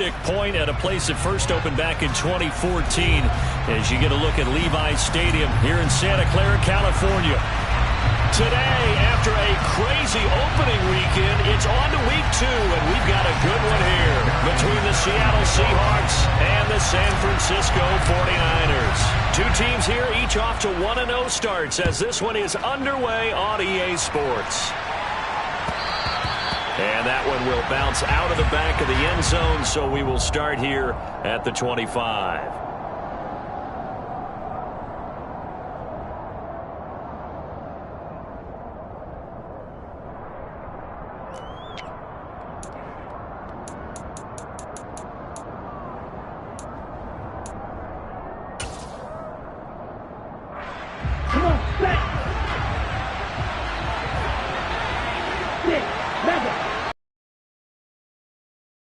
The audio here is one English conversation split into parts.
Point at a place that first opened back in 2014 as you get a look at Levi's Stadium here in Santa Clara, California. Today, after a crazy opening weekend, it's on to week 2, and we've got a good one here between the Seattle Seahawks and the San Francisco 49ers. Two teams here, each off to 1-0 starts as this one is underway on EA Sports. And that one will bounce out of the back of the end zone, so we will start here at the 25.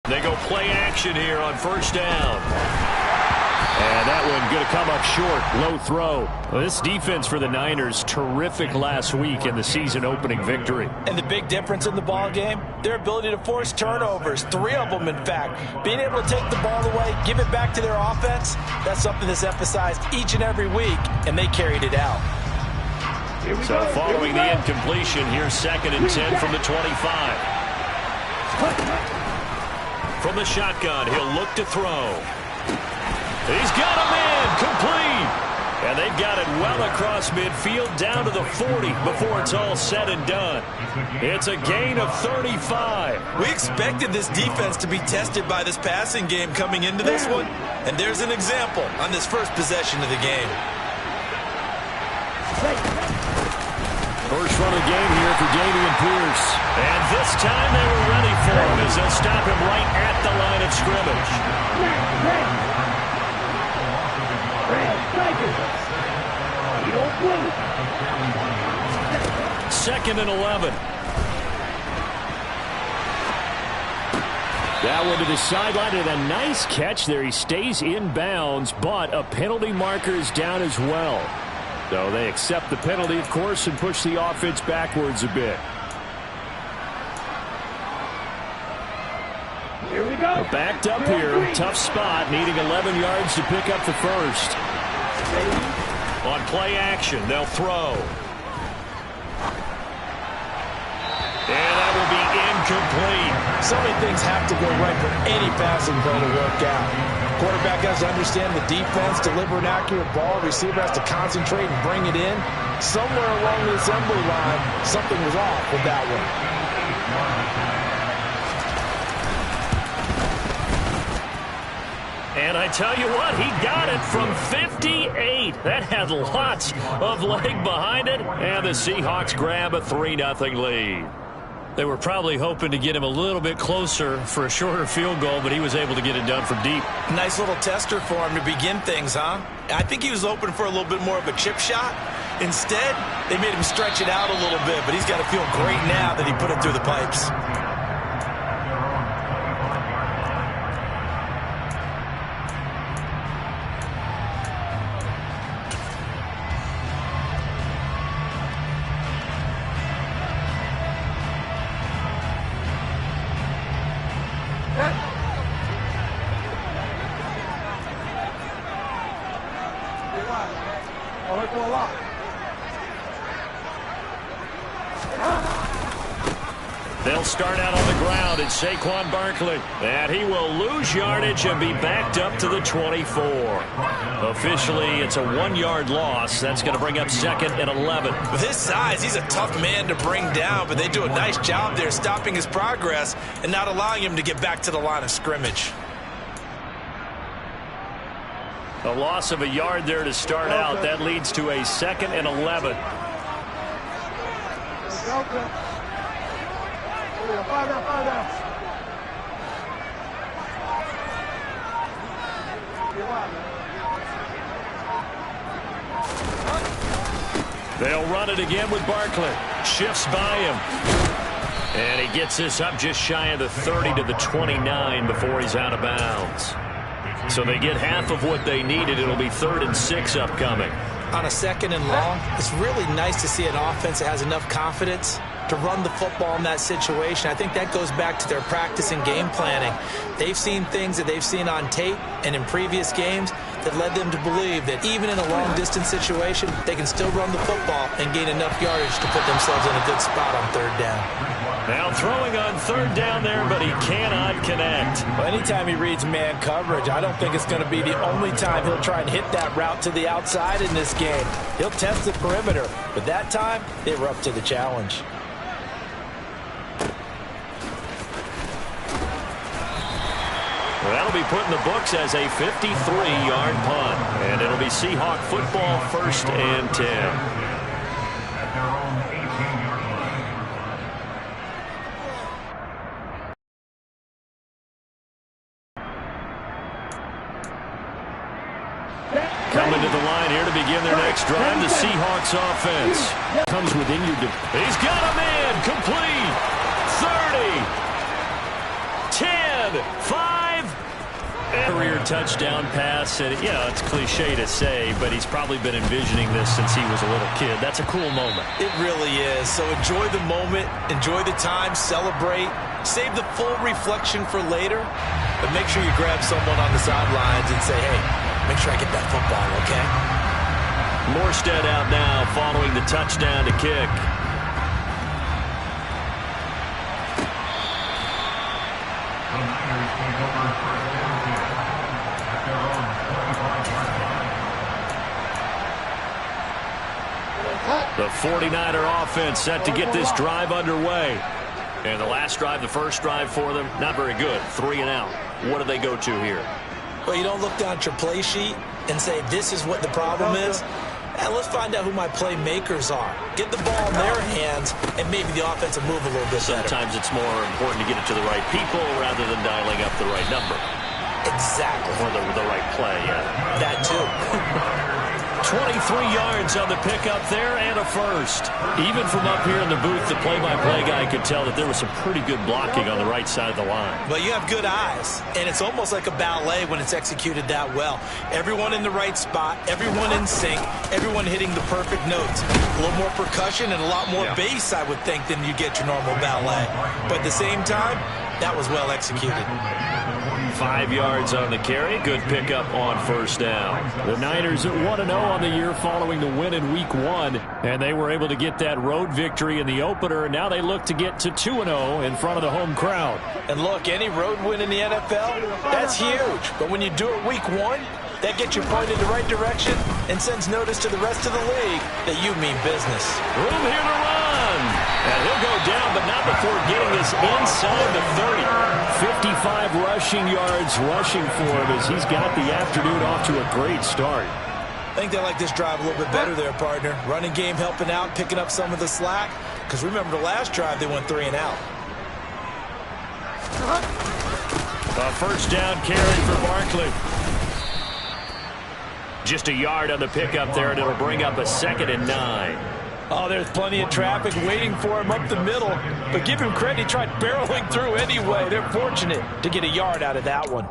They go play action here on first down. And that one going to come up short. Low throw. Well, this defense for the Niners, terrific last week in the season opening victory. And the big difference in the ball game, their ability to force turnovers. 3 of them, in fact. Being able to take the ball away, give it back to their offense, that's something that's emphasized each and every week, and they carried it out. So following the incompletion, here's 2nd and 10 from the 25. From the shotgun, he'll look to throw. He's got him in, complete. And they've got it well across midfield, down to the 40 before it's all said and done. It's a gain of 35. We expected this defense to be tested by this passing game coming into this one. And there's an example on this first possession of the game. First run of the game here for Dameon Pierce. And this time they were ready for him as they'll stop him right at the line of scrimmage. 2nd and 11. That one to the sideline and a nice catch there. He stays in bounds, but a penalty marker is down as well. So they accept the penalty, of course, and push the offense backwards a bit. Here we go. Backed up here. Tough spot. Needing 11 yards to pick up the first. On play action, they'll throw. And that will be incomplete. So many things have to go right for any passing play to work out. Quarterback has to understand the defense, deliver an accurate ball. Receiver has to concentrate and bring it in. Somewhere along the assembly line, something was off with that one. And I tell you what, he got it from 58. That had lots of leg behind it. And the Seahawks grab a 3-0 lead. They were probably hoping to get him a little bit closer for a shorter field goal, but he was able to get it done from deep. Nice little tester for him to begin things, huh? I think he was hoping for a little bit more of a chip shot. Instead, they made him stretch it out a little bit, but he's got to feel great now that he put it through the pipes. They'll start out on the ground at Saquon Barkley. And he will lose yardage and be backed up to the 24. Officially, it's a 1-yard loss. That's going to bring up 2nd and 11. With his size, he's a tough man to bring down, but they do a nice job there stopping his progress and not allowing him to get back to the line of scrimmage. A loss of a yard there to start out. That leads to a 2nd and 11. They'll run it again with Barkley. Shifts by him. And he gets this up just shy of the 30 to the 29 before he's out of bounds. So they get half of what they needed. It'll be 3rd and 6 upcoming. On a 2nd and long, it's really nice to see an offense that has enough confidence to run the football in that situation. I think that goes back to their practice and game planning. They've seen things that they've seen on tape and in previous games that led them to believe that even in a long-distance situation, they can still run the football and gain enough yardage to put themselves in a good spot on third down. Now throwing on third down there, but he cannot connect. Well, anytime he reads man coverage, I don't think it's going to be the only time he'll try and hit that route to the outside in this game. He'll test the perimeter, but that time, they were up to the challenge. Well, that'll be put in the books as a 53-yard punt. And it'll be Seahawk football, 1st and 10. Coming to the line here to begin their next drive, the Seahawks offense. Comes within your... He's got a man, complete, 30, 10, 5. Career touchdown pass, and yeah, it's cliche to say, but he's probably been envisioning this since he was a little kid. That's a cool moment. It really is. So enjoy the moment, enjoy the time, celebrate, save the full reflection for later, but make sure you grab someone on the sidelines and say, hey, make sure I get that football, okay? Morstead out now following the touchdown to kick. The 49er offense set to get this drive underway. And the last drive, the first drive for them, not very good. 3 and out. What do they go to here? Well, you don't look down at your play sheet and say, this is what the problem is. Let's find out who my playmakers are. Get the ball in their hands, and maybe the offense will move a little bit better. Sometimes it's more important to get it to the right people rather than dialing up the right number. Exactly. Or the right play, yeah. That too. 23 yards on the pickup there and a first. Even from up here in the booth, the play-by-play guy could tell that there was some pretty good blocking on the right side of the line. Well, you have good eyes, and it's almost like a ballet when it's executed that well. Everyone in the right spot, everyone in sync, everyone hitting the perfect notes. A little more percussion and a lot more bass, I would think, than you get your normal ballet. But at the same time, that was well executed. 5 yards on the carry. Good pickup on first down. The Niners at 1-0 on the year following the win in Week 1. And they were able to get that road victory in the opener. Now they look to get to 2-0 in front of the home crowd. And look, any road win in the NFL, that's huge. But when you do it Week 1, that gets you pointed the right direction and sends notice to the rest of the league that you mean business. Room here to run. And he'll go down, but not before getting us inside the 30. 55 rushing yards rushing for him as he's got the afternoon off to a great start. I think they like this drive a little bit better there, partner. Running game helping out, picking up some of the slack. Because remember the last drive, they went 3 and out. A first down carry for Barkley. Just a yard on the pickup there, and it'll bring up a 2nd and 9. Oh, there's plenty of traffic waiting for him up the middle. But give him credit, he tried barreling through anyway. They're fortunate to get a yard out of that one.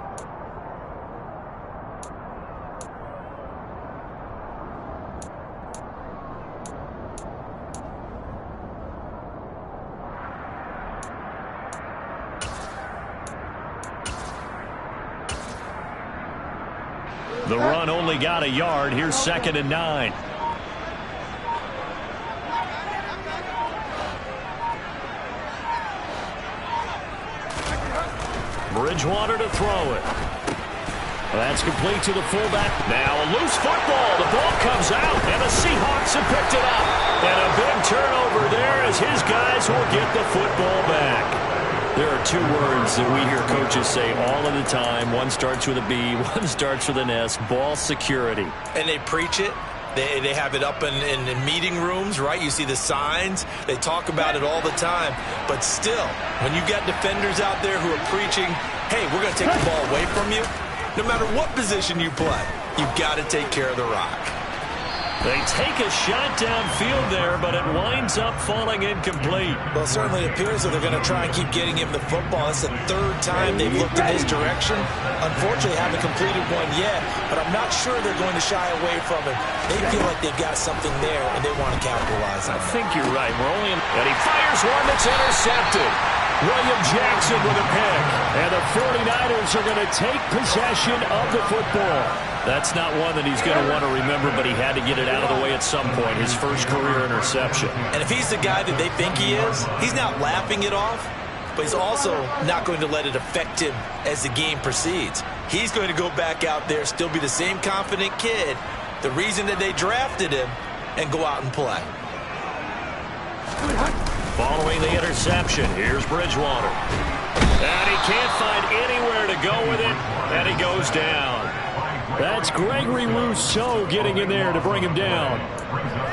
The run only got a yard. Here's 2nd and 9. Bridgewater to throw it. That's complete to the fullback. Now a loose football. The ball comes out, and the Seahawks have picked it up. And a big turnover there as his guys will get the football back. There are 2 words that we hear coaches say all of the time. One starts with a B, one starts with an S. Ball security. And they preach it. They have it up in meeting rooms, right? You see the signs. They talk about it all the time. But still, when you got defenders out there who are preaching, hey, we're going to take the ball away from you, no matter what position you play, you've got to take care of the rock. They take a shot downfield there, but it winds up falling incomplete. Well, it certainly appears that they're going to try and keep getting him the football. It's the third time they've looked in his direction. Unfortunately, haven't completed one yet, but I'm not sure they're going to shy away from him. They feel like they've got something there, and they want to capitalize on it. I think you're right. And he fires one that's intercepted. William Jackson with a pick. And the 49ers are going to take possession of the football. That's not one that he's going to want to remember, but he had to get it out of the way at some point. His first career interception. And if he's the guy that they think he is, he's not laughing it off, but he's also not going to let it affect him as the game proceeds. He's going to go back out there, still be the same confident kid, the reason that they drafted him, and go out and play. Following the interception, here's Bridgewater. And he can't find anywhere to go with it, and he goes down. That's Gregory Rousseau getting in there to bring him down.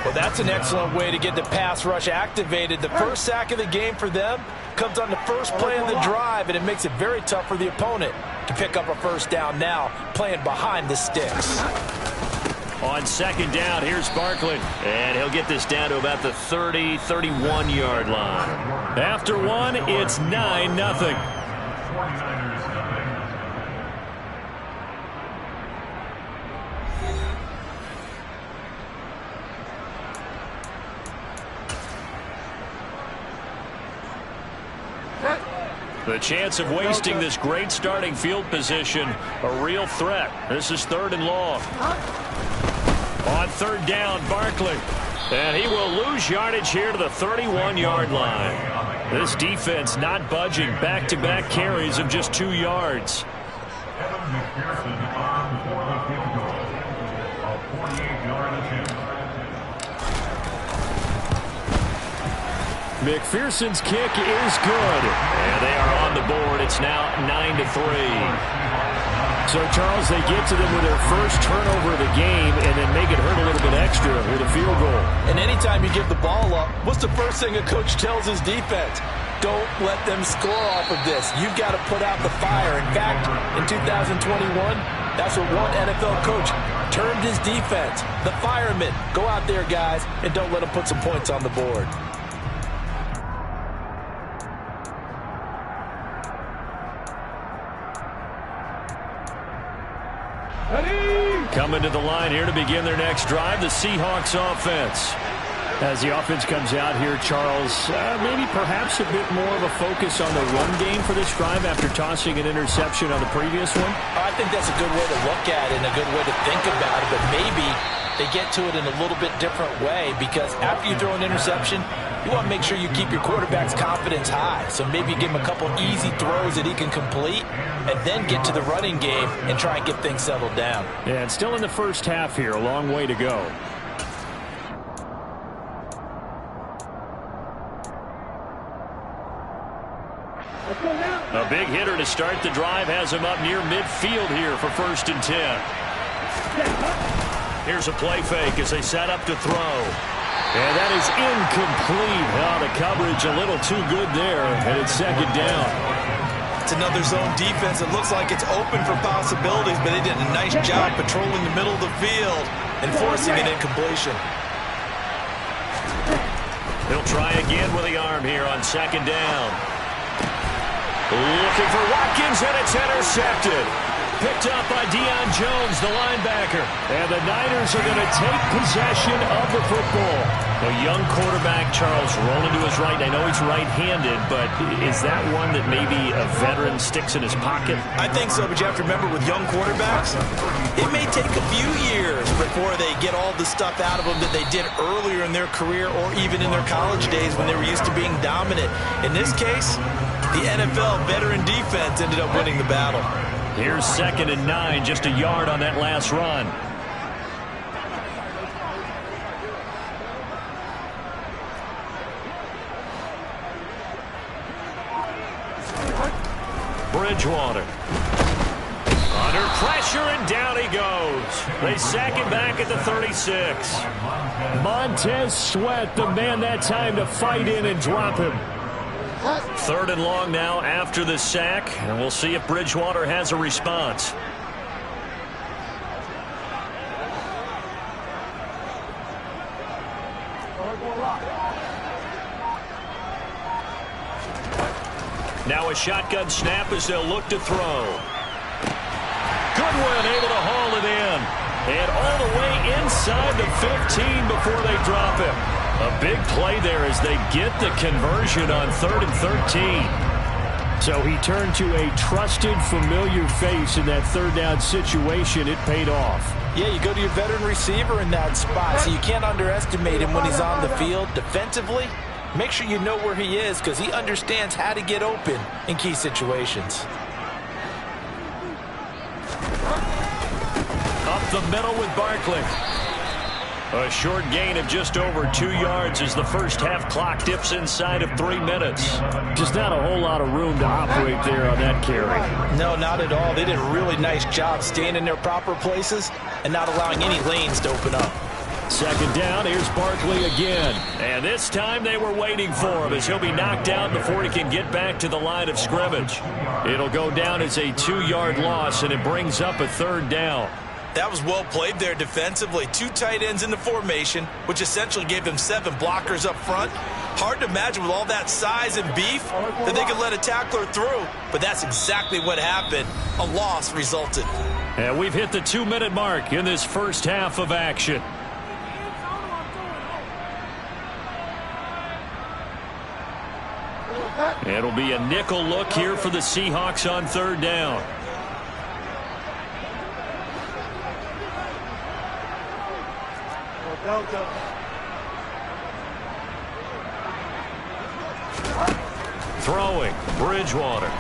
Well, that's an excellent way to get the pass rush activated. The first sack of the game for them comes on the first play of the drive, and it makes it very tough for the opponent to pick up a first down now, playing behind the sticks. On second down, here's Barkley. And he'll get this down to about the 30, 31-yard line. After one, it's 9-0. The chance of wasting this great starting field position, a real threat. This is 3rd and long. On third down, Barkley. And he will lose yardage here to the 31-yard line. This defense not budging. Back-to-back carries of just 2 yards. McPherson's kick is good. And they are on the board. It's now 9-3. So, Charles, they get to them with their first turnover of the game and then make it hurt a little bit extra with a field goal. And anytime you give the ball up, what's the first thing a coach tells his defense? Don't let them score off of this. You've got to put out the fire. In fact, in 2021, that's what one NFL coach termed his defense. The firemen. Go out there, guys, and don't let them put some points on the board. Coming to the line here to begin their next drive, the Seahawks offense. As the offense comes out here, Charles, maybe perhaps a bit more of a focus on the run game for this drive after tossing an interception on the previous one? I think that's a good way to look at it and a good way to think about it, but maybe they get to it in a little bit different way because after you throw an interception, you want to make sure you keep your quarterback's confidence high. So maybe you give him a couple easy throws that he can complete and then get to the running game and try and get things settled down. Yeah, it's still in the first half here. A long way to go. A big hitter to start the drive has him up near midfield here for 1st and 10. Here's a play fake as they set up to throw. And that is incomplete. Oh, the coverage a little too good there, and it's 2nd down. It's another zone defense. It looks like it's open for possibilities, but they did a nice job patrolling the middle of the field and forcing an incompletion. He'll try again with the arm here on 2nd down. Looking for Watkins, and it's intercepted. Picked up by Deion Jones, the linebacker. And the Niners are going to take possession of the football. A young quarterback, Charles, rolling to his right. I know he's right-handed, but is that one that maybe a veteran sticks in his pocket? I think so, but you have to remember with young quarterbacks, it may take a few years before they get all the stuff out of them that they did earlier in their career or even in their college days when they were used to being dominant. In this case, the NFL veteran defense ended up winning the battle. Here's 2nd and 9, just a yard on that last run. Bridgewater. Under pressure, and down he goes. They sack him back at the 36. Montez Sweat, the man that time to fight in and drop him. 3rd and long now after the sack, and we'll see if Bridgewater has a response. Now a shotgun snap as they'll look to throw. Goodwin able to haul it in. And all the way inside the 15 before they drop him. A big play there as they get the conversion on 3rd and 13. So he turned to a trusted, familiar face in that third down situation. It paid off. Yeah, you go to your veteran receiver in that spot, so you can't underestimate him when he's on the field. Defensively, make sure you know where he is because he understands how to get open in key situations. Up the middle with Barkley. A short gain of just over 2 yards as the first half clock dips inside of 3 minutes. Just not a whole lot of room to operate there on that carry. No, not at all. They did a really nice job staying in their proper places and not allowing any lanes to open up. Second down, here's Barkley again. And this time they were waiting for him as he'll be knocked down before he can get back to the line of scrimmage. It'll go down as a 2-yard loss, and it brings up a 3rd down. That was well played there defensively. 2 tight ends in the formation, which essentially gave them 7 blockers up front. Hard to imagine with all that size and beef that they could let a tackler through. But that's exactly what happened. A loss resulted. And we've hit the 2-minute mark in this first half of action. It'll be a nickel look here for the Seahawks on 3rd down. Throwing, Bridgewater.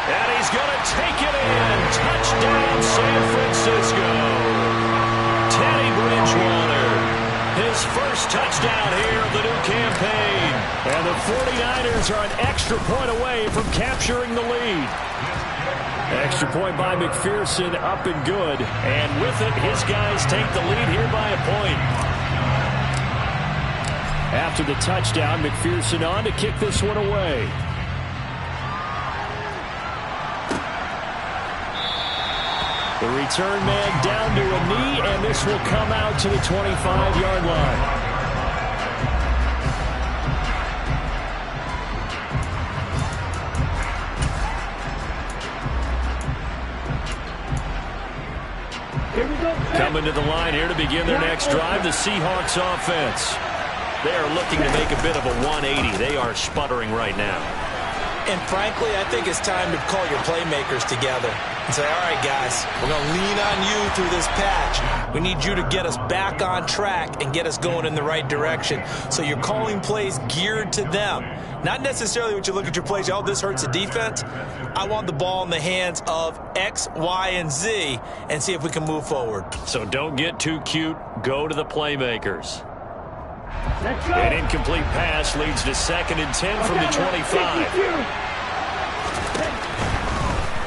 And he's going to take it in. Touchdown, San Francisco. Teddy Bridgewater. His first touchdown here of the new campaign. And the 49ers are an extra point away from capturing the lead. Extra point by McPherson, up and good. And with it, his guys take the lead here by a point. After the touchdown, McPherson on to kick this one away. The return man down to a knee, and this will come out to the 25-yard line. Coming to the line here to begin their next drive, the Seahawks offense. They are looking to make a bit of a 180. They are sputtering right now. And frankly, I think it's time to call your playmakers together and say, all right, guys, we're going to lean on you through this patch. We need you to get us back on track and get us going in the right direction. So you're calling plays geared to them. Not necessarily when you look at your plays, oh, this hurts the defense. I want the ball in the hands of X, Y, and Z and see if we can move forward. So don't get too cute. Go to the playmakers. An incomplete pass leads to 2nd and 10 from the 25.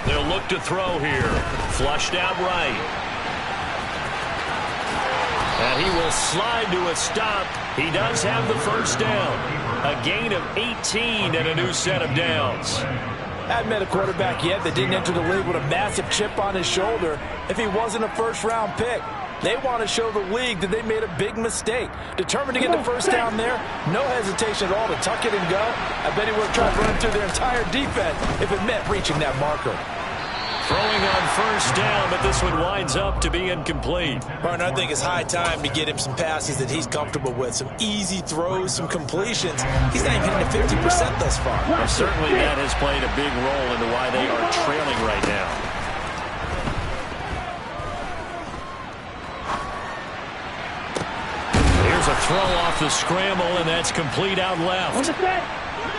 They'll look to throw here. Flushed out right. And he will slide to a stop. He does have the first down. A gain of 18 and a new set of downs. Hadn't met a quarterback yet that didn't enter the league with a massive chip on his shoulder if he wasn't a first-round pick. They want to show the league that they made a big mistake. Determined to get the first down there, no hesitation at all to tuck it and go. I bet he would have tried running through their entire defense if it meant reaching that marker. Throwing on first down, but this one winds up to be incomplete. Partner, I think it's high time to get him some passes that he's comfortable with. Some easy throws, some completions. He's not even hitting the 50% thus far. Well, certainly that has played a big role into why they are trailing right now. Here's a throw off the scramble, and that's complete out left.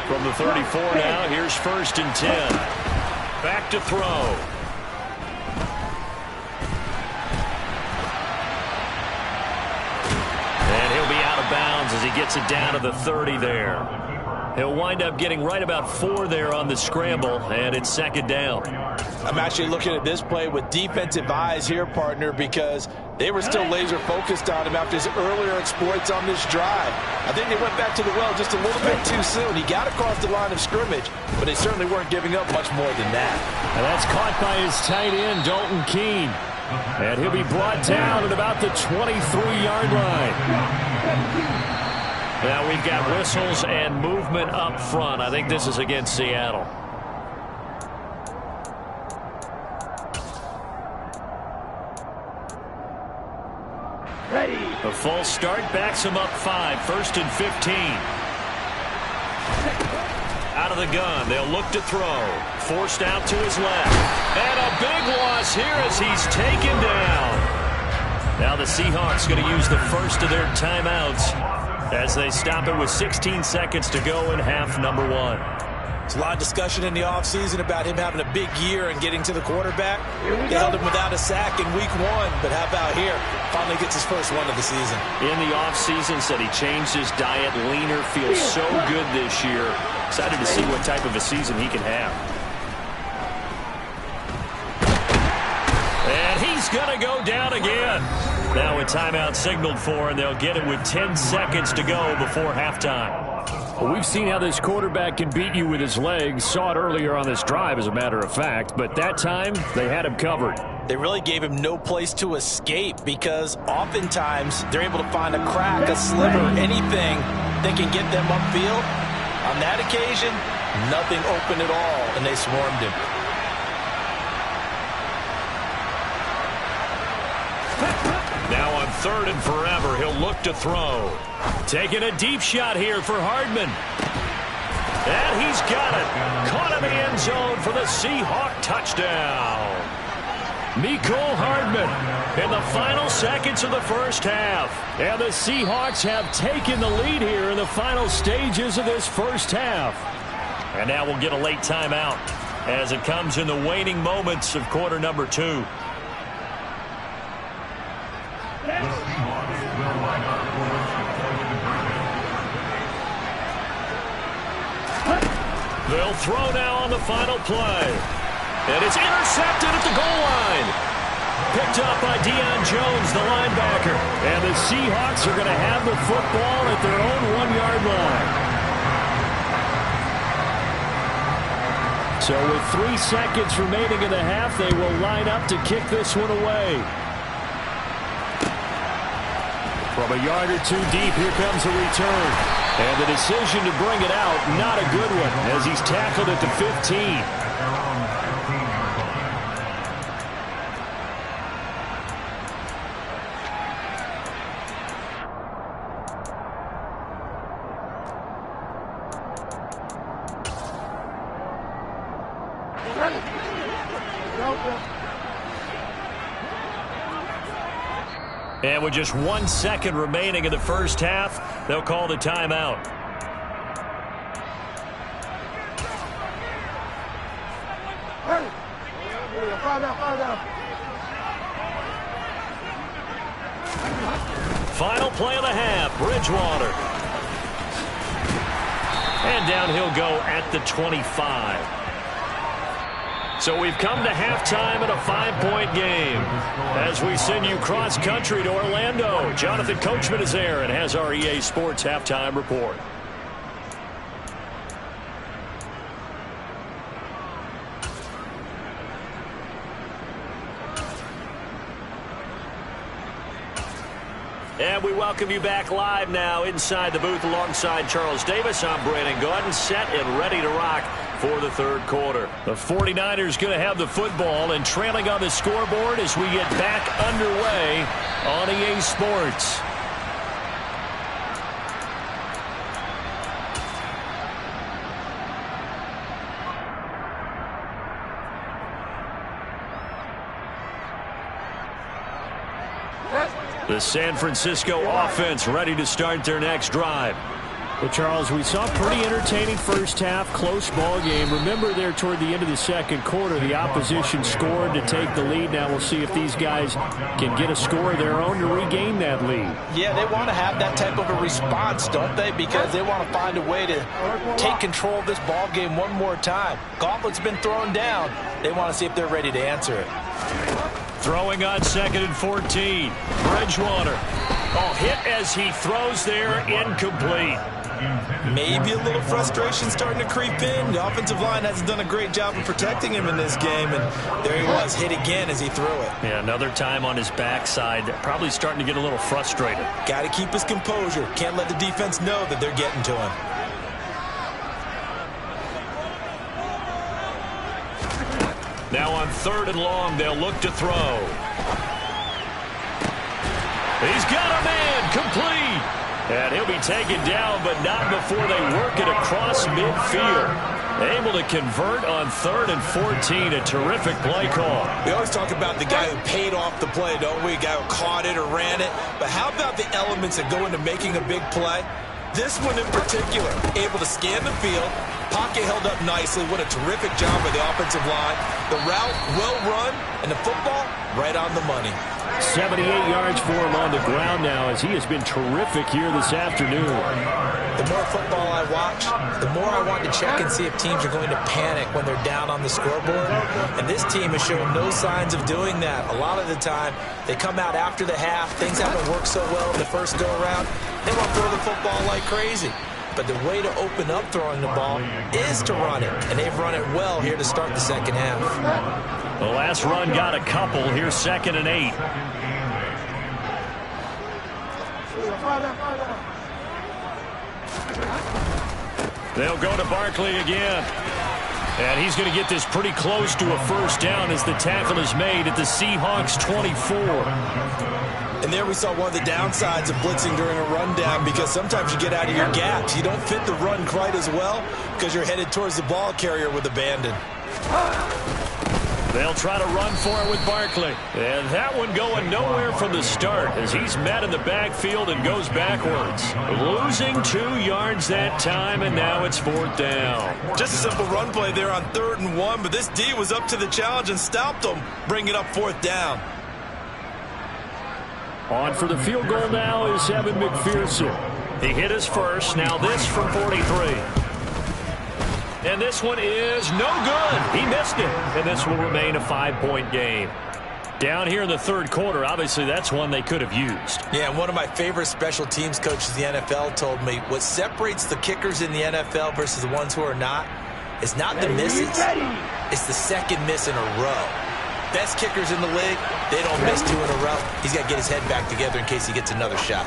From the 34 now, here's 1st and 10. Back to throw. And he'll be out of bounds as he gets it down to the 30 there. He'll wind up getting right about 4 there on the scramble, and it's 2nd down. I'm actually looking at this play with defensive eyes here, partner, because they were still laser focused on him after his earlier exploits on this drive. I think they went back to the well just a little bit too soon. He got across the line of scrimmage, but they certainly weren't giving up much more than that. And that's caught by his tight end, Dalton Keene. And he'll be brought down at about the 23-yard line. Now we've got whistles and movement up front. I think this is against Seattle. Ready. A false start backs him up 5. 1st and 15. Out of the gun. They'll look to throw. Forced out to his left. And a big loss here as he's taken down. Now the Seahawks going to use the first of their timeouts as they stop it with 16 seconds to go in half number 1. There's a lot of discussion in the offseason about him having a big year and getting to the quarterback. They held him without a sack in week 1, but how about here? Finally gets his first one of the season. In the offseason, said he changed his diet, leaner, feels so good this year. Excited to see what type of a season he can have. And he's going to go down again. Now a timeout signaled for, and they'll get it with 10 seconds to go before halftime. Well, we've seen how this quarterback can beat you with his legs. Saw it earlier on this drive, as a matter of fact. But that time, they had him covered. They really gave him no place to escape because oftentimes they're able to find a crack, a sliver, anything that can get them upfield. On that occasion, nothing open at all, and they swarmed him. Now on 3rd and forever, he'll look to throw. Taking a deep shot here for Hardman. And he's got it. Caught in the end zone for the Seahawk touchdown. Mecole Hardman in the final seconds of the first half. And the Seahawks have taken the lead here in the final stages of this first half. And now we'll get a late timeout as it comes in the waning moments of quarter number 2. They'll throw now on the final play. And it's intercepted at the goal line. Picked up by Deion Jones, the linebacker. And the Seahawks are going to have the football at their own 1-yard line. So with 3 seconds remaining in the half, they will line up to kick this one away. From a yard or 2 deep, here comes a return. And the decision to bring it out, not a good one, as he's tackled at the 15. And with just 1 second remaining in the first half, they'll call the timeout. Final play of the half, Bridgewater. And down he'll go at the 25. So we've come to halftime in a 5-point game. As we send you cross-country to Orlando, Jonathan Coachman is there and has our EA Sports halftime report. And we welcome you back live now inside the booth alongside Charles Davis. I'm Brandon Gaudin, set and ready to rock for the third quarter. The 49ers going to have the football and trailing on the scoreboard as we get back underway on EA Sports. The San Francisco offense ready to start their next drive. Well, Charles, we saw a pretty entertaining first half, close ball game. Remember there toward the end of the second quarter, the opposition scored to take the lead. Now we'll see if these guys can get a score of their own to regain that lead. Yeah, they want to have that type of a response, don't they? Because they want to find a way to take control of this ball game one more time. Gauntlet's been thrown down. They want to see if they're ready to answer it. Throwing on 2nd and 14. Bridgewater. Oh, hit as he throws there, incomplete. Maybe a little frustration starting to creep in. The offensive line hasn't done a great job of protecting him in this game, and there he was, hit again as he threw it. Yeah, another time on his backside, probably starting to get a little frustrated. Got to keep his composure. Can't let the defense know that they're getting to him. Now on 3rd and long, they'll look to throw. He's got a man, complete. And he'll be taken down, but not before they work it across midfield. Able to convert on 3rd and 14. A terrific play call. We always talk about the guy who paid off the play, don't we? A guy who caught it or ran it. But how about the elements that go into making a big play? This one in particular, able to scan the field. Pocket held up nicely. What a terrific job by the offensive line. The route, well run, and the football, right on the money. 78 yards for him on the ground now as he has been terrific here this afternoon. The more football I watch, the more I want to check and see if teams are going to panic when they're down on the scoreboard. And this team has shown no signs of doing that. A lot of the time, they come out after the half. Things haven't worked so well in the first go-around. They want to throw the football like crazy. But the way to open up throwing the ball is to run it. And they've run it well here to start the second half. The last run got a couple. Here's 2nd and 8. They'll go to Barkley again. And he's going to get this pretty close to a first down as the tackle is made at the Seahawks 24. And there we saw one of the downsides of blitzing during a rundown, because sometimes you get out of your gaps. You don't fit the run quite as well because you're headed towards the ball carrier with abandon. They'll try to run for it with Barkley. And that one going nowhere from the start as he's met in the backfield and goes backwards. Losing 2 yards that time, and now it's 4th down. Just a simple run play there on 3rd and 1, but this D was up to the challenge and stopped them, bringing up 4th down. On for the field goal now is Evan McPherson. He hit his first. Now this from 43. And this one is no good. He missed it. And this will remain a 5-point game. Down here in the 3rd quarter, obviously that's one they could have used. Yeah, and one of my favorite special teams coaches in the NFL told me what separates the kickers in the NFL versus the ones who are not is not the misses. It's the second miss in a row. Best kickers in the league, they don't miss 2 in a row. He's got to get his head back together in case he gets another shot.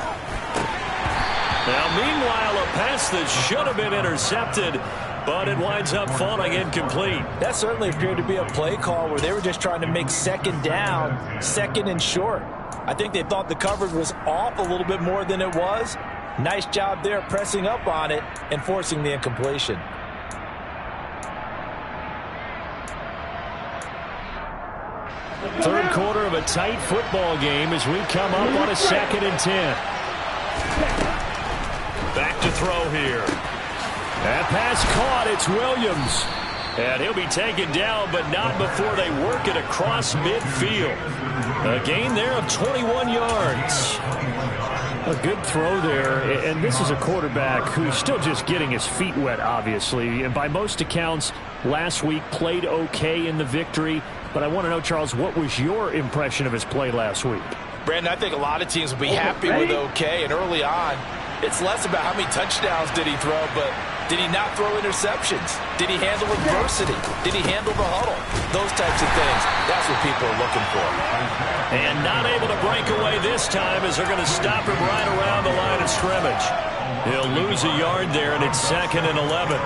Now, meanwhile, a pass that should have been intercepted, but it winds up falling incomplete. That certainly appeared to be a play call where they were just trying to make 2nd down, 2nd and short. I think they thought the coverage was off a little bit more than it was. Nice job there pressing up on it and forcing the incompletion. Third quarter of a tight football game as we come up on a 2nd and 10. Back to throw here. That pass caught. It's Williams. And he'll be taken down, but not before they work it across midfield. A gain there of 21 yards. A good throw there, and this is a quarterback who's still just getting his feet wet, obviously. And by most accounts, last week played okay in the victory. But I want to know, Charles, what was your impression of his play last week? Brandon, I think a lot of teams will be happy with okay, and early on, it's less about how many touchdowns did he throw, but did he not throw interceptions? Did he handle adversity? Did he handle the huddle? Those types of things, that's what people are looking for. And not able to break away this time as they're going to stop him right around the line of scrimmage. He'll lose a yard there, and it's 2nd and 11.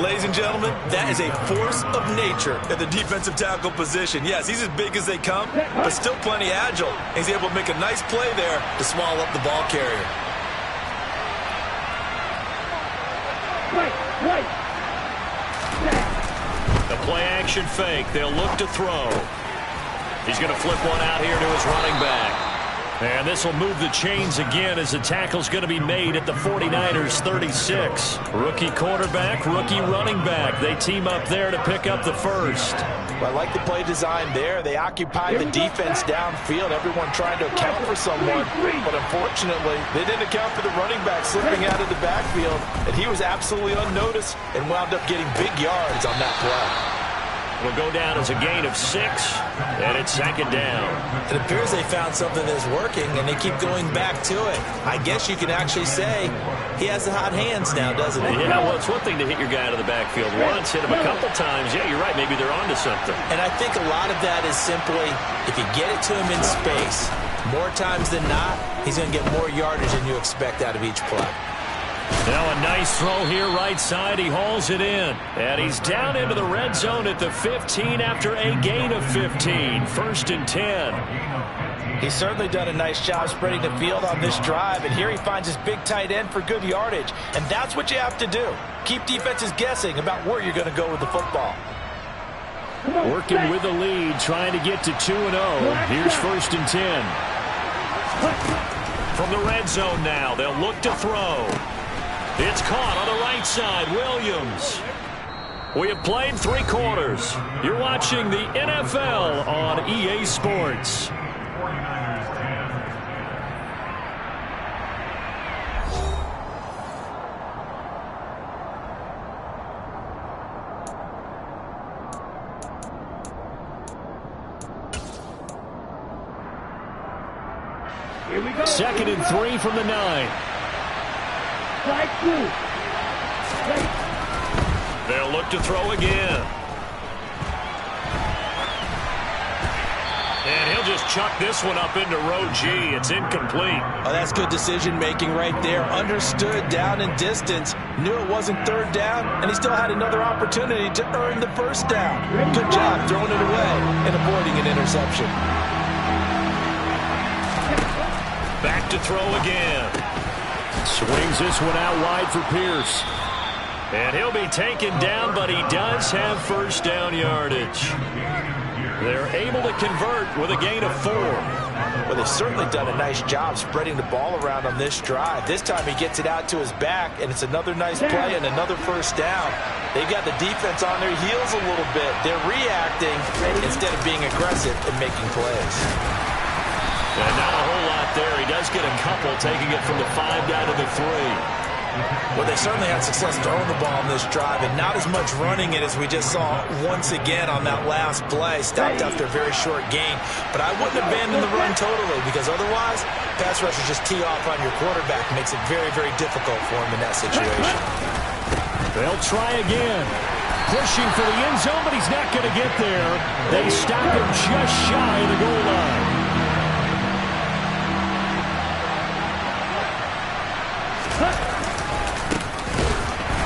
Ladies and gentlemen, that is a force of nature at the defensive tackle position. Yes, he's as big as they come, but still plenty agile. He's able to make a nice play there to swallow up the ball carrier. The play action fake. They'll look to throw. He's going to flip one out here to his running back. And this will move the chains again as the tackle's going to be made at the 49ers 36. Rookie quarterback, rookie running back. They team up there to pick up the first. Well, I like the play design there. They occupied the defense downfield, everyone trying to account for someone. But unfortunately, they didn't account for the running back slipping out of the backfield. And he was absolutely unnoticed and wound up getting big yards on that play. It'll go down as a gain of 6, and it's second down. It appears they found something that's working, and they keep going back to it. I guess you can actually say he has the hot hands now, doesn't he? Yeah, well, it's one thing to hit your guy out of the backfield once, hit him a couple times. Yeah, you're right. Maybe they're onto something. And I think a lot of that is simply if you get it to him in space, more times than not, he's going to get more yardage than you expect out of each play. Now a nice throw here right side. He hauls it in. And he's down into the red zone at the 15 after a gain of 15. First and 10. He's certainly done a nice job spreading the field on this drive. And here he finds his big tight end for good yardage. And that's what you have to do. Keep defenses guessing about where you're going to go with the football. Working with the lead, trying to get to 2-0. Here's first and 10. From the red zone now, they'll look to throw. It's caught on the right side. Williams. We have played 3 quarters. You're watching the NFL on EA Sports. Second and 3 from the 9. They'll look to throw again. And he'll just chuck this one up into row G. It's incomplete. Oh, that's good decision-making right there. Understood down and distance. Knew it wasn't third down, and he still had another opportunity to earn the first down. Good job throwing it away and avoiding an interception. Back to throw again. Swings this one out wide for Pierce. And he'll be taken down, but he does have first down yardage. They're able to convert with a gain of 4. Well, they've certainly done a nice job spreading the ball around on this drive. This time he gets it out to his back, and it's another nice play and another first down. They've got the defense on their heels a little bit. They're reacting instead of being aggressive and making plays. And not a whole lot there. He does get a couple, taking it from the 5 down to the 3. Well, they certainly had success throwing the ball on this drive, and not as much running it as we just saw once again on that last play. Stopped after a very short gain. But I wouldn't abandon the run totally, because otherwise, pass rushers just tee off on your quarterback. Makes it very, very difficult for him in that situation. They'll try again. Pushing for the end zone, but he's not going to get there. They stop him just shy of the goal line.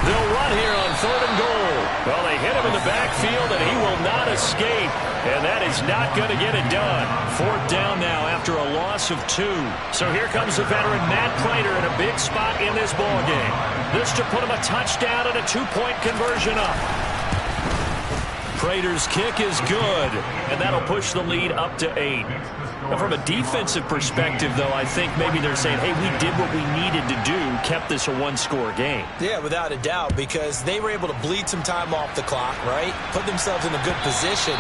They'll run here on 3rd and goal. Well, they hit him in the backfield, and he will not escape. And that is not going to get it done. 4th down now after a loss of 2. So here comes the veteran Matt Prater in a big spot in this ballgame. This to put him a touchdown and a 2-point conversion up. Prater's kick is good, and that'll push the lead up to 8. Now, from a defensive perspective, though, I think maybe they're saying, hey, we did what we needed to do, kept this a 1-score game. Yeah, without a doubt, because they were able to bleed some time off the clock, right? Put themselves in a good position,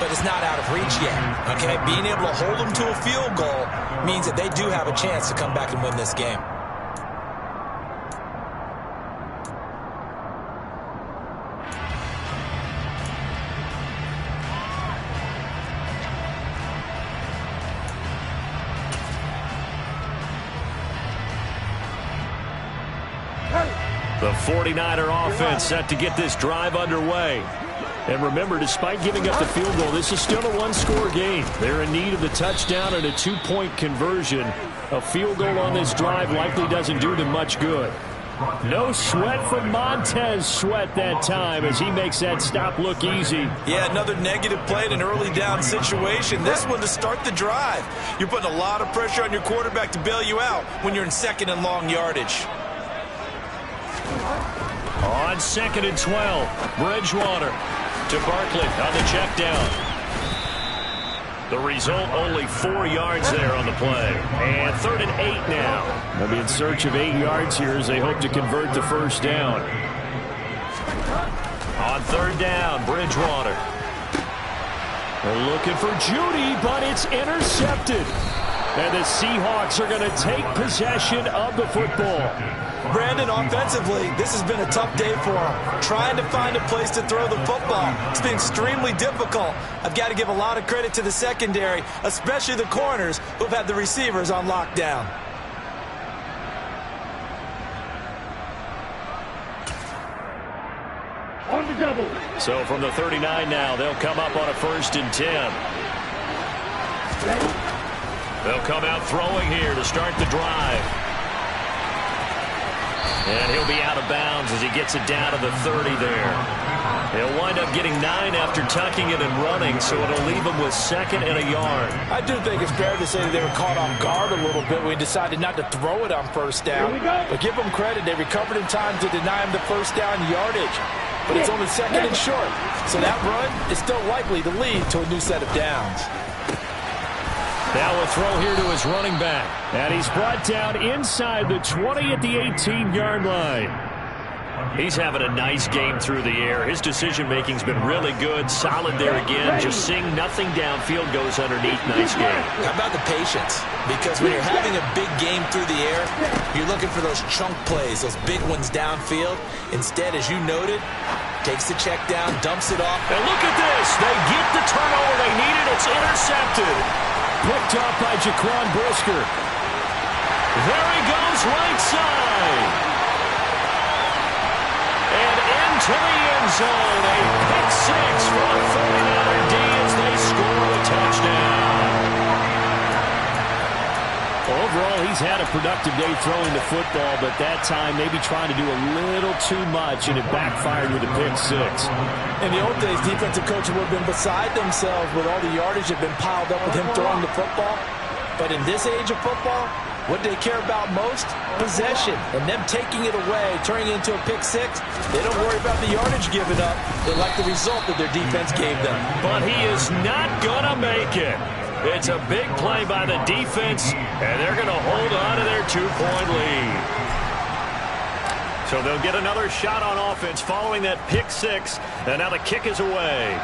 but it's not out of reach yet, okay? Being able to hold them to a field goal means that they do have a chance to come back and win this game. The 49er offense set to get this drive underway. And remember, despite giving up the field goal, this is still a 1-score game. They're in need of the touchdown and a 2-point conversion. A field goal on this drive likely doesn't do them much good. No sweat from Montez Sweat that time as he makes that stop look easy. Yeah, another negative play in an early down situation. This one to start the drive. You're putting a lot of pressure on your quarterback to bail you out when you're in 2nd and long yardage. On 2nd and 12, Bridgewater to Barkley on the check down. The result, only 4 yards there on the play. And 3rd and 8 now. They'll be in search of 8 yards here as they hope to convert the first down. On 3rd down, Bridgewater. They're looking for Judy, but it's intercepted. And the Seahawks are going to take possession of the football. Brandon, offensively, this has been a tough day for him. Trying to find a place to throw the football. It's been extremely difficult. I've got to give a lot of credit to the secondary, especially the corners who've had the receivers on lockdown. On the double. So from the 39 now, they'll come up on a 1st and 10. They'll come out throwing here to start the drive. And he'll be out of bounds as he gets it down to the 30 there. He'll wind up getting 9 after tucking it and running, so it'll leave him with 2nd and a yard. I do think it's fair to say that they were caught off guard a little bit when we decided not to throw it on 1st down. But give them credit, they recovered in time to deny him the 1st down yardage. But it's only 2nd and short, so that run is still likely to lead to a new set of downs. Now a throw here to his running back. And he's brought down inside the 20 at the 18-yard line. He's having a nice game through the air. His decision-making's been really good. Solid there again. Just seeing nothing downfield goes underneath. Nice game. How about the patience? Because when you're having a big game through the air, you're looking for those chunk plays, those big ones downfield. Instead, as you noted, takes the check down, dumps it off. And look at this. They get the turnover they needed. It's intercepted. Picked up by Jaquan Brisker. There he goes, right side. And into the end zone. A pick 6 for a 49er D as they score the touchdown. Overall, he's had a productive day throwing the football, but that time maybe trying to do a little too much, and it backfired with a pick 6. In the old days, defensive coaches would have been beside themselves with all the yardage that had been piled up with him throwing the football. But in this age of football, what they care about most? Possession. And them taking it away, turning it into a pick 6, they don't worry about the yardage given up. They like the result that their defense gave them. But he is not going to make it. It's a big play by the defense, and they're going to hold on to their 2-point lead. So they'll get another shot on offense following that pick 6, and now the kick is away.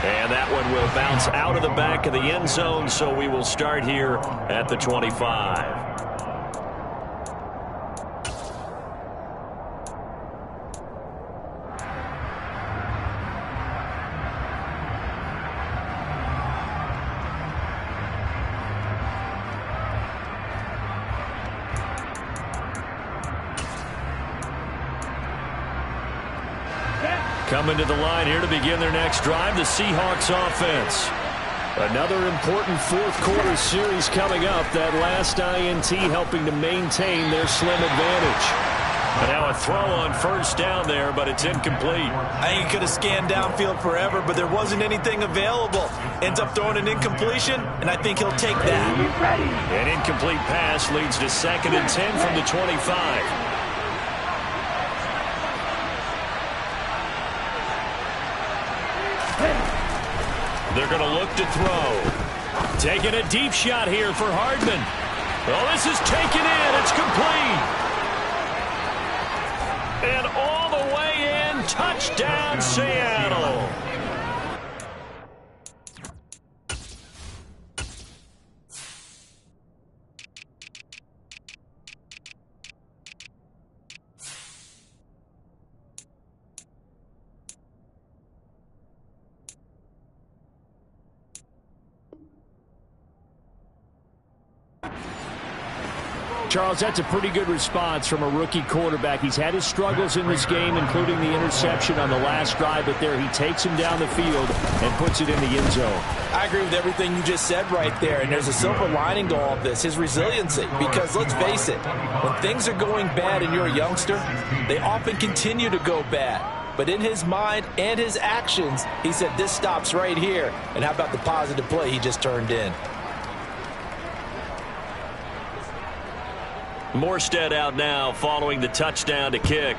And that one will bounce out of the back of the end zone, so we will start here at the 25. Coming to the line here to begin their next drive, the Seahawks offense. Another important fourth-quarter series coming up. That last INT helping to maintain their slim advantage. And now a throw on 1st down there, but it's incomplete. I think he could have scanned downfield forever, but there wasn't anything available. Ends up throwing an incompletion, and I think he'll take that. An incomplete pass leads to 2nd and 10 from the 25. They're going to look to throw. Taking a deep shot here for Hardman. Well, this is taken in. It's complete. And all the way in. Touchdown, Seattle. Charles, that's a pretty good response from a rookie quarterback. He's had his struggles in this game, including the interception on the last drive, but there he takes him down the field and puts it in the end zone. I agree with everything you just said right there, and there's a silver lining to all of this, his resiliency. Because let's face it, when things are going bad and you're a youngster, they often continue to go bad. But in his mind and his actions, he said this stops right here. And how about the positive play he just turned in? Morstead out now following the touchdown to kick.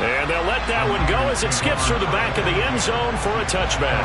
And they'll let that one go as it skips through the back of the end zone for a touchback.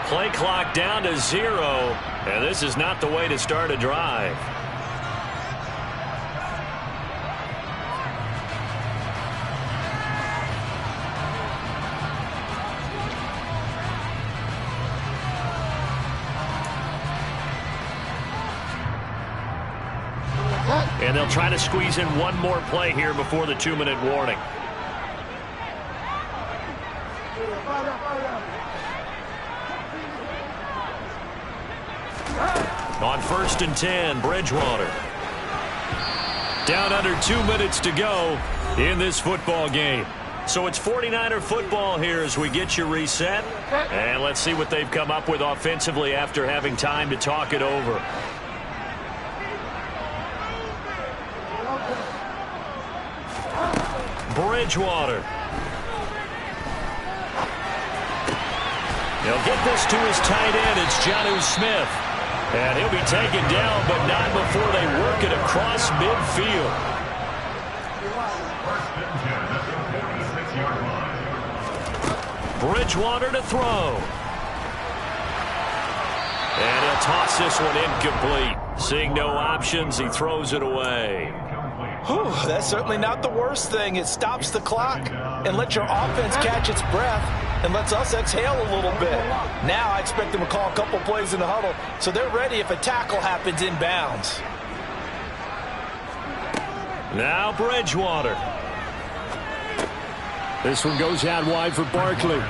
Play clock down to 0, and this is not the way to start a drive. And they'll try to squeeze in one more play here before the 2-minute warning. On 1st and 10, Bridgewater. Down under 2 minutes to go in this football game. So it's 49er football here as we get you reset. And let's see what they've come up with offensively after having time to talk it over. Bridgewater. He'll get this to his tight end. It's Jonnu Smith. And he'll be taken down, but not before they work it across midfield. Bridgewater to throw. And he'll toss this one incomplete. Seeing no options, he throws it away. Whew, that's certainly not the worst thing. It stops the clock and lets your offense catch its breath and lets us exhale a little bit. Now I expect them to call a couple plays in the huddle so they're ready if a tackle happens inbounds. Now Bridgewater. This one goes out wide for Barkley.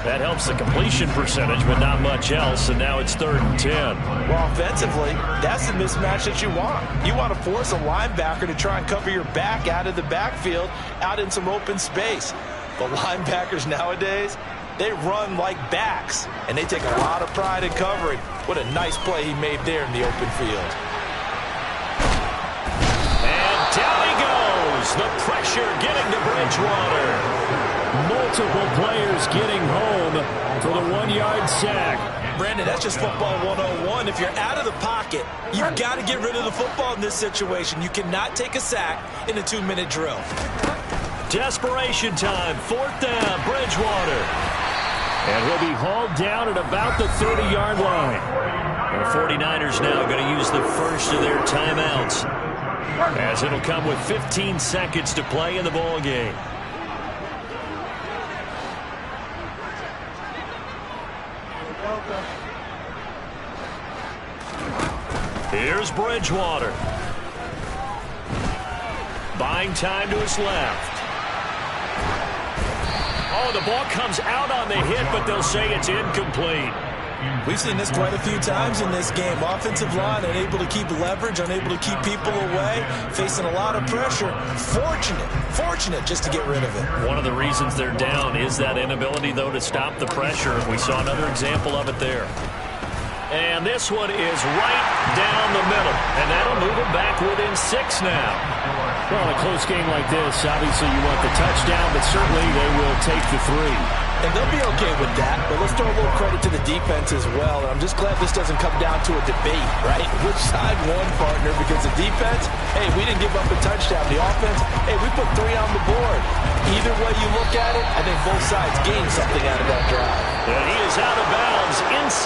That helps the completion percentage, but not much else, and now it's 3rd and 10. Well, offensively, that's the mismatch that you want. You want to force a linebacker to try and cover your back out of the backfield, out in some open space. But linebackers nowadays, they run like backs, and they take a lot of pride in covering. What a nice play he made there in the open field. And down he goes. The pressure getting to Bridgewater. Multiple players getting home for the 1-yard sack. Brandon, that's just football 101. If you're out of the pocket, you've got to get rid of the football in this situation. You cannot take a sack in a 2-minute drill. Desperation time. 4th down, Bridgewater. And he'll be hauled down at about the 30-yard line. The 49ers now going to use the first of their timeouts, as it'll come with 15 seconds to play in the ball game. Here's Bridgewater. Buying time to his left. Oh, the ball comes out on the hit, but they'll say it's incomplete. We've seen this quite a few times in this game. Offensive line unable to keep leverage, unable to keep people away, facing a lot of pressure. Fortunate just to get rid of it. One of the reasons they're down is that inability, though, to stop the pressure. We saw another example of it there. And this one is right down the middle, and that'll move them back within 6 now. Well, in a close game like this, obviously you want the touchdown, but certainly they will take the 3. And they'll be okay with that, but let's throw a little credit to the defense as well. And I'm just glad this doesn't come down to a debate, right? Which side won, partner? Because the defense, hey, we didn't give up a touchdown. The offense, hey, we put 3 on the board. Either way you look at it, I think both sides gained something out of that drive. And he is out of bounds inside.